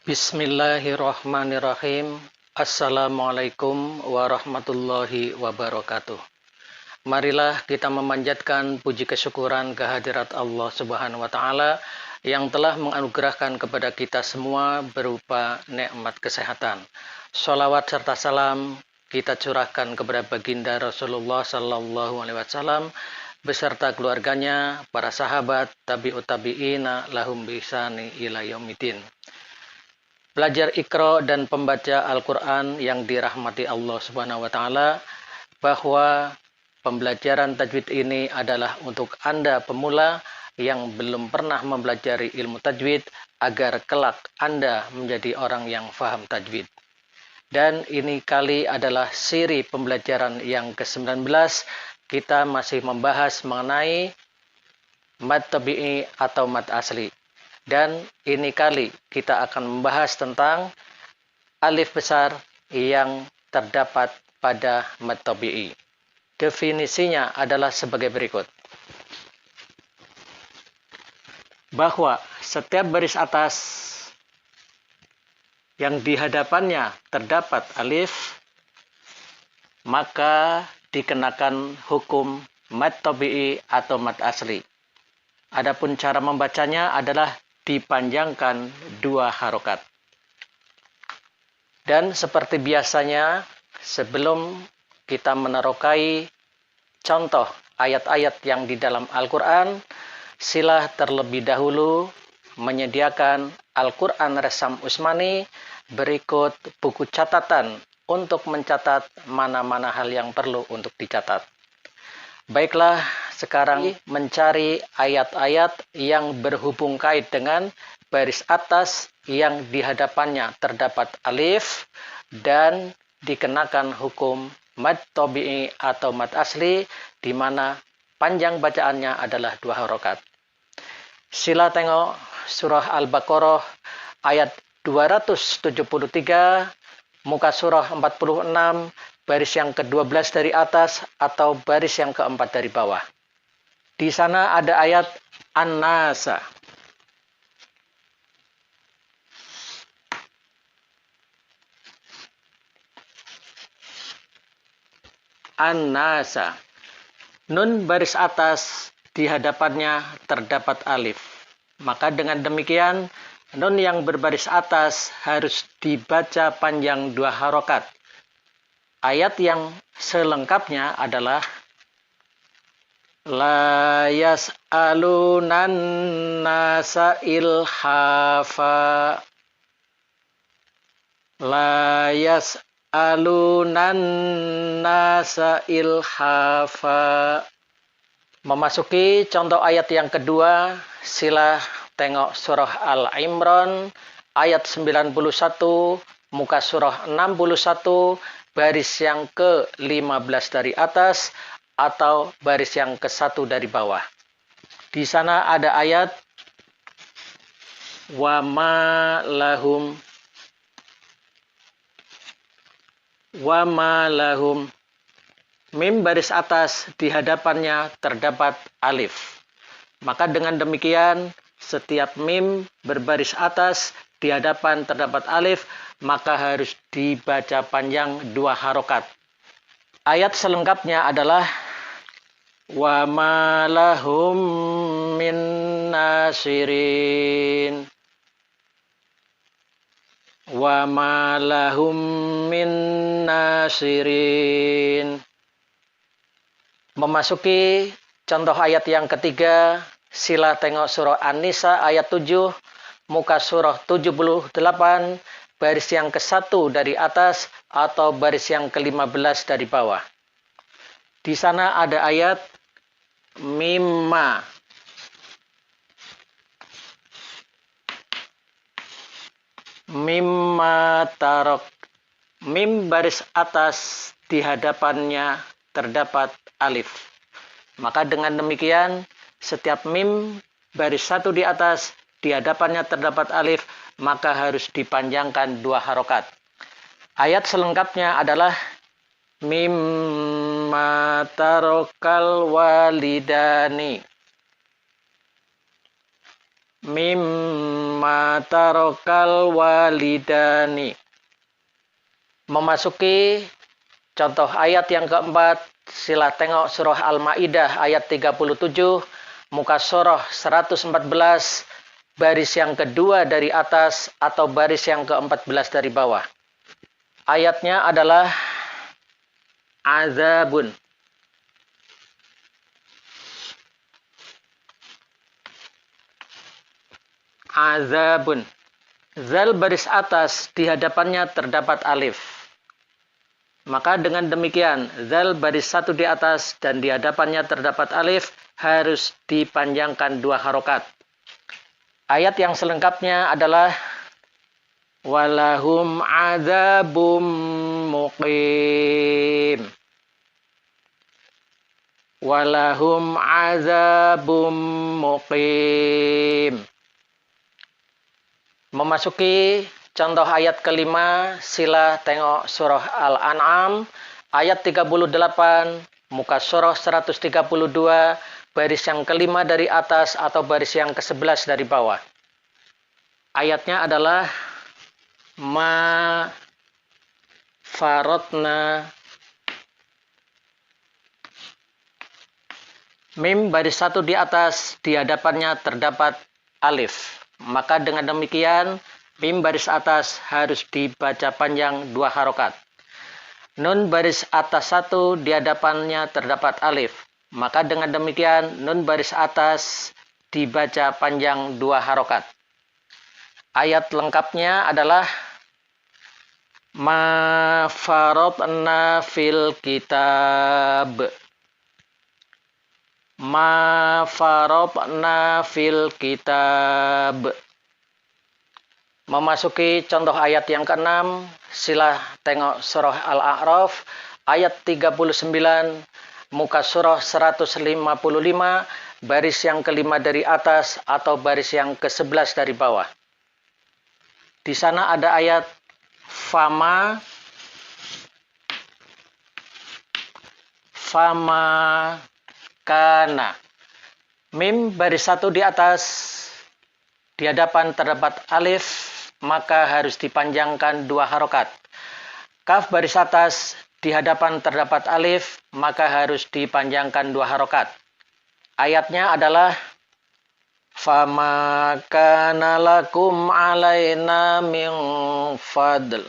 Bismillahirrahmanirrahim. Assalamualaikum warahmatullahi wabarakatuh. Marilah kita memanjatkan puji kesyukuran kehadirat Allah Subhanahu wa taala yang telah menganugerahkan kepada kita semua berupa nikmat kesehatan. Shalawat serta salam kita curahkan kepada baginda Rasulullah sallallahu alaihi wasallam beserta keluarganya, para sahabat, tabi'ut tabi'ina lahum bi ihsani ila yaumidin. Belajar Iqra dan pembaca Al-Quran yang dirahmati Allah Subhanahu wa taala, bahwa pembelajaran tajwid ini adalah untuk Anda pemula yang belum pernah mempelajari ilmu tajwid agar kelak Anda menjadi orang yang faham tajwid. Dan ini kali adalah seri pembelajaran yang ke-19. Kita masih membahas mengenai mad tabi'i atau mad asli. Dan ini kali kita akan membahas tentang alif besar yang terdapat pada mad tabi'i. Definisinya adalah sebagai berikut. Bahwa setiap baris atas yang di hadapannya terdapat alif, maka dikenakan hukum mad tabi'i atau mad asli. Adapun cara membacanya adalah dipanjangkan 2 harokat. Dan seperti biasanya, sebelum kita menerokai contoh ayat-ayat yang di dalam Al-Quran, sila terlebih dahulu menyediakan Al-Quran Resam Usmani berikut buku catatan untuk mencatat mana-mana hal yang perlu untuk dicatat. Baiklah, sekarang mencari ayat-ayat yang berhubung kait dengan baris atas yang di hadapannya terdapat alif dan dikenakan hukum mad tabi'i atau mad asli, di mana panjang bacaannya adalah 2 harokat. Sila tengok surah Al-Baqarah ayat 273, muka surah 46, baris yang ke-12 dari atas atau baris yang ke-4 dari bawah. Di sana ada ayat An-Nasa. An-Nasa. Nun baris atas di hadapannya terdapat alif. Maka dengan demikian, nun yang berbaris atas harus dibaca panjang 2 harokat. Ayat yang selengkapnya adalah La yas'alunan nasa ilhafa. La yas'alunan nasa ilhafa. Memasuki contoh ayat yang kedua, sila tengok surah Al-Imran ayat 91, muka surah 61, baris yang ke-15 dari atas atau baris yang ke-1 dari bawah. Di sana ada ayat wa ma lahum mim baris atas di hadapannya terdapat alif. Maka dengan demikian setiap mim berbaris atas di hadapan terdapat alif, maka harus dibaca panjang 2 harokat. Ayat selengkapnya adalah wa ma lahum min nasirin. Wa ma lahum min nasirin. Memasuki contoh ayat yang ketiga, sila tengok surah An-Nisa ayat 7, muka surah 78, baris yang ke-1 dari atas atau baris yang ke-15 dari bawah. Di sana ada ayat mimma. Mimma tarok. Mim baris atas di hadapannya terdapat alif. Maka dengan demikian setiap mim baris 1 di atas di hadapannya terdapat alif, maka harus dipanjangkan 2 harokat. Ayat selengkapnya adalah mimma tarokal walidani. mimma tarokal walidani. Memasuki contoh ayat yang keempat, sila tengok surah Al-Maidah ayat 37, muka surah 114, baris yang kedua dari atas atau baris yang ke-14 dari bawah. Ayatnya adalah azabun. Azabun. Zal baris atas di hadapannya terdapat alif. Maka dengan demikian, zal baris satu di atas dan di hadapannya terdapat alif harus dipanjangkan 2 harokat. Ayat yang selengkapnya adalah walahum azabum muqim. Walahum azabum muqim. Memasuki contoh ayat kelima, sila tengok surah Al-An'am, ayat 38, muka surah 132, baris yang kelima dari atas atau baris yang ke-11 dari bawah. Ayatnya adalah ma farotna. Mim baris satu di atas, di hadapannya terdapat alif. Maka dengan demikian, mim baris atas harus dibaca panjang 2 harokat. Nun baris atas 1 di hadapannya terdapat alif. Maka dengan demikian nun baris atas dibaca panjang 2 harokat. Ayat lengkapnya adalah ma faradna fil kitab. Ma faradna fil kitab. Memasuki contoh ayat yang ke-6, sila tengok surah Al-A'raf ayat 39, muka surah 155, baris yang kelima dari atas atau baris yang ke-11 dari bawah. Di sana ada ayat fama kana. Mim baris satu di atas, di hadapan terdapat alif, maka harus dipanjangkan 2 harokat. Kaf baris atas, di hadapan terdapat alif, maka harus dipanjangkan 2 harokat. Ayatnya adalah fama kana lakum alaina min fadl.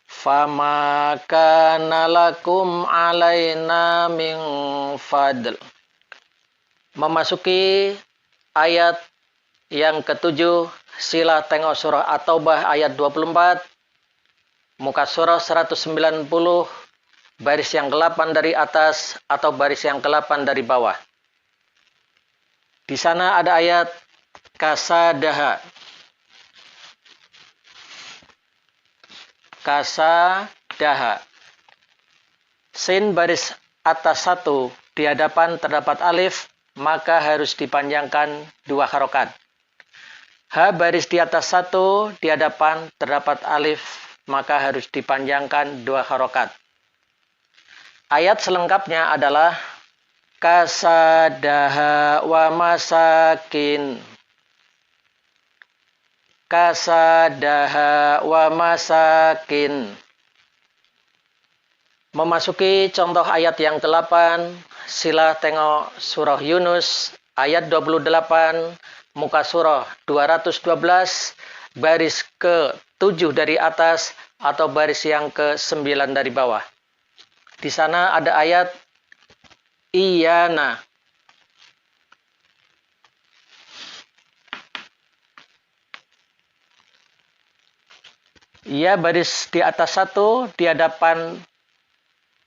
Fama kana lakum alaina min fadl. Memasuki ayat yang ke-7, sila tengok surah At-Taubah ayat 24, muka surah 190, baris yang ke-8 dari atas atau baris yang ke-8 dari bawah. Di sana ada ayat kasadaha. Kasadaha. Sin baris atas 1 di hadapan terdapat alif, maka harus dipanjangkan 2 harokat. Ha baris di atas 1 di hadapan terdapat alif, maka harus dipanjangkan 2 harokat. Ayat selengkapnya adalah kasadaha wa masakin. Kasadaha wa masakin. Memasuki contoh ayat yang ke-8, sila tengok surah Yunus ayat 28, muka surah 212, baris ke-7 dari atas atau baris yang ke-9 dari bawah. Di sana ada ayat iyana. Ya baris di atas 1 di hadapan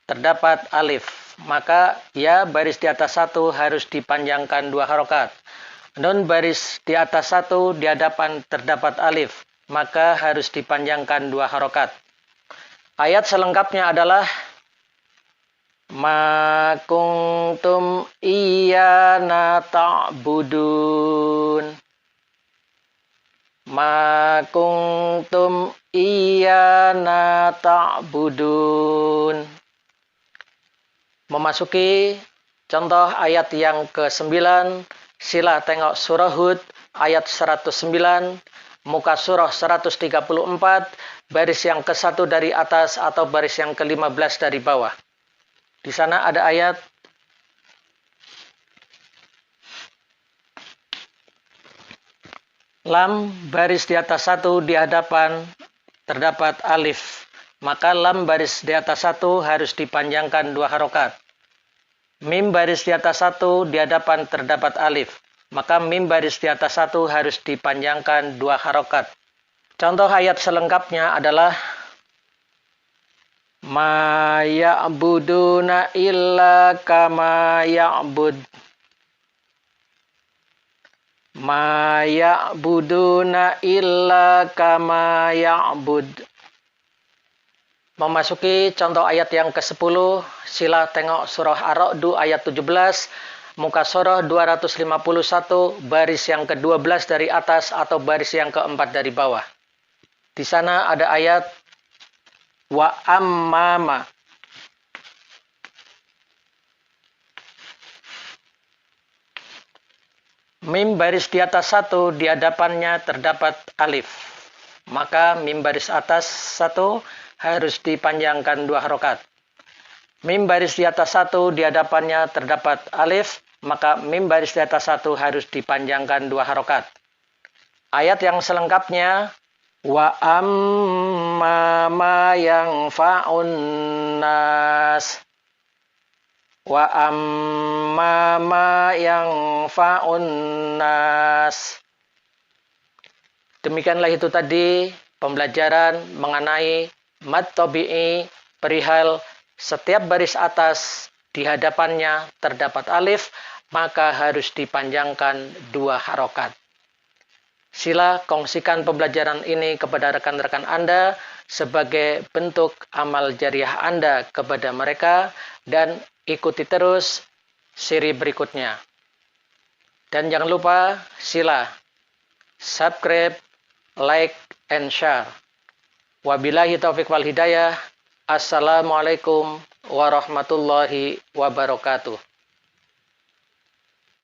terdapat alif. Maka ya baris di atas 1 harus dipanjangkan 2 harokat. Nun baris di atas 1 di hadapan terdapat alif. Maka harus dipanjangkan 2 harokat. Ayat selengkapnya adalah ma kuntum iyana ta'budun. Ma kuntum iyana ta'budun. Memasuki contoh ayat yang ke-9, Sila tengok surah Hud ayat 109, muka surah 134, baris yang ke-1 dari atas atau baris yang ke-15 dari bawah. Di sana ada ayat lam, baris di atas 1 di hadapan terdapat alif. Maka lam baris di atas 1 harus dipanjangkan 2 harokat. Mim baris di atas 1 di hadapan terdapat alif. Maka mim baris di atas 1 harus dipanjangkan 2 harokat. Contoh ayat selengkapnya adalah ma ya'buduna illa kama ya'bud. Ma ya'buduna illa kama ya'bud. Memasuki contoh ayat yang ke-10, sila tengok surah Ar-Ra'd ayat 17, muka surah 251, baris yang ke-12 dari atas atau baris yang ke-4 dari bawah. Di sana ada ayat wa ammama. Mim baris di atas 1 di hadapannya terdapat alif. Maka mim baris atas 1 harus dipanjangkan 2 harokat. Mim baris di atas 1 di hadapannya terdapat alif, maka mim baris di atas 1 harus dipanjangkan 2 harokat. Ayat yang selengkapnya wa amma ma yanfa'un nas. Wa amma ma yanfa'un nas. Demikianlah itu tadi pembelajaran mengenai mad tabi'i perihal setiap baris atas di hadapannya terdapat alif, maka harus dipanjangkan 2 harokat. Sila kongsikan pembelajaran ini kepada rekan-rekan Anda sebagai bentuk amal jariah Anda kepada mereka, dan ikuti terus seri berikutnya. Dan jangan lupa sila subscribe, like, and share. Wabillahi taufiq wal hidayah. Assalamualaikum warahmatullahi wabarakatuh.